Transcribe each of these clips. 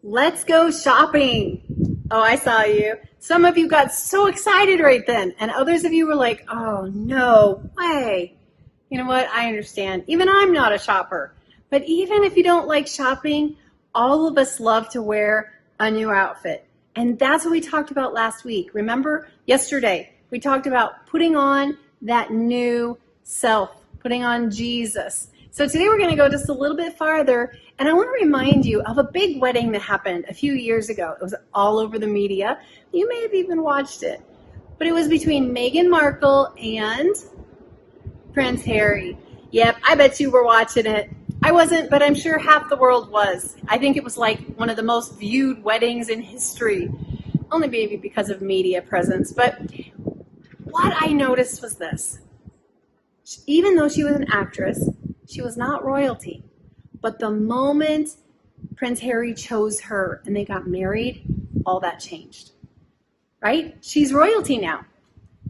Let's go shopping. Oh, I saw you. Some of you got so excited right then, and others of you were like, oh, no way. You know what? I understand. Even I'm not a shopper. But even if you don't like shopping, all of us love to wear a new outfit. And that's what we talked about last week. Remember, yesterday, we talked about putting on that new self, putting on Jesus. So today we're going to go just a little bit farther, and I want to remind you of a big wedding that happened a few years ago. It was all over the media. You may have even watched it. But it was between Meghan Markle and Prince Harry. Yep, I bet you were watching it. I wasn't, but I'm sure half the world was. I think it was like one of the most viewed weddings in history. Only maybe because of media presence. But what I noticed was this. Even though she was an actress, she was not royalty. But the moment Prince Harry chose her and they got married, all that changed. Right? She's royalty now.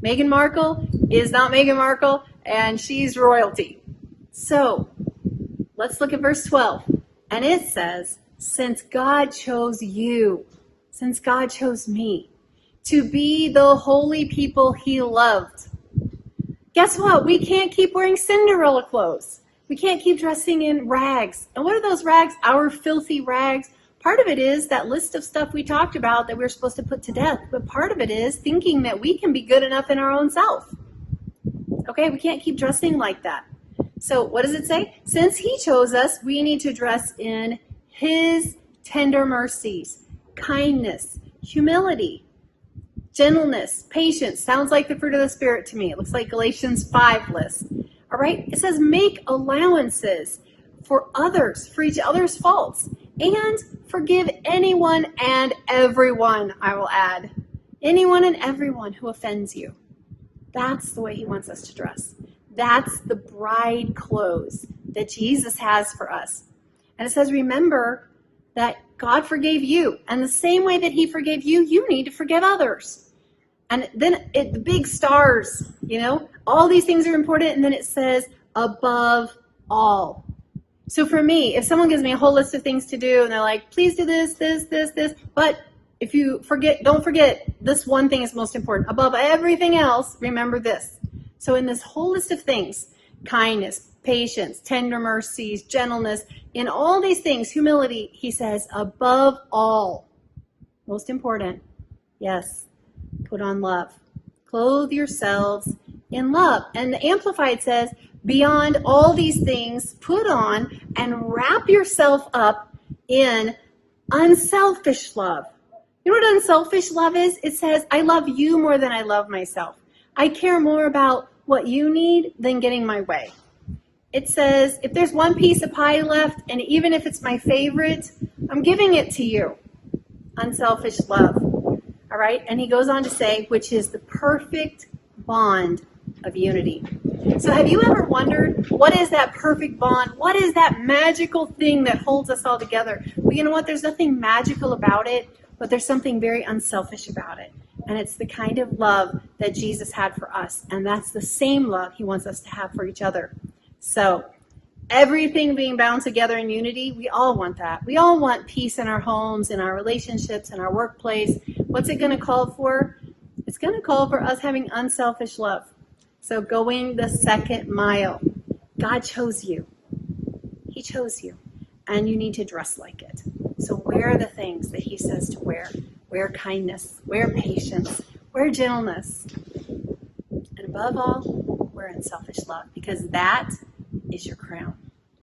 Meghan Markle is not Meghan Markle, and she's royalty. So let's look at verse 12. And it says, since God chose you, since God chose me, to be the holy people he loved. Guess what? We can't keep wearing Cinderella clothes. We can't keep dressing in rags. And what are those rags? Our filthy rags. Part of it is that list of stuff we talked about that we're supposed to put to death. But part of it is thinking that we can be good enough in our own self. Okay, we can't keep dressing like that. So what does it say? Since he chose us, we need to dress in his tender mercies, kindness, humility, gentleness, patience. Sounds like the fruit of the Spirit to me. It looks like Galatians 5 list. All right, it says make allowances for others, for each other's faults, and forgive anyone and everyone, I will add. Anyone and everyone who offends you. That's the way he wants us to dress. That's the bride clothes that Jesus has for us. And it says, remember that God forgave you. And the same way that he forgave you, you need to forgive others. And then the big stars, all these things are important. And then it says, above all. So for me, if someone gives me a whole list of things to do, and they're like, please do this, this, this, this. But if you forget, don't forget, this one thing is most important. Above everything else, remember this. So in this whole list of things, kindness, patience, tender mercies, gentleness, in all these things, humility, he says, above all, most important, yes, put on love. Clothe yourselves in love. And the Amplified says, beyond all these things, put on and wrap yourself up in unselfish love. You know what unselfish love is? It says, I love you more than I love myself. I care more about what you need than getting my way. It says, if there's one piece of pie left, and even if it's my favorite, I'm giving it to you. Unselfish love. All right? And he goes on to say, which is the perfect bond of unity. So have you ever wondered, what is that perfect bond? What is that magical thing that holds us all together? Well, you know what? There's nothing magical about it, but there's something very unselfish about it. And it's the kind of love that Jesus had for us. And that's the same love he wants us to have for each other. So everything being bound together in unity, we all want that. We all want peace in our homes, in our relationships, in our workplace. What's it going to call for? It's going to call for us having unselfish love. So going the second mile. God chose you. He chose you. And you need to dress like it. So wear the things that he says to wear. Wear kindness. Wear patience. Wear gentleness. And above all, wear unselfish love. Because that is your crown.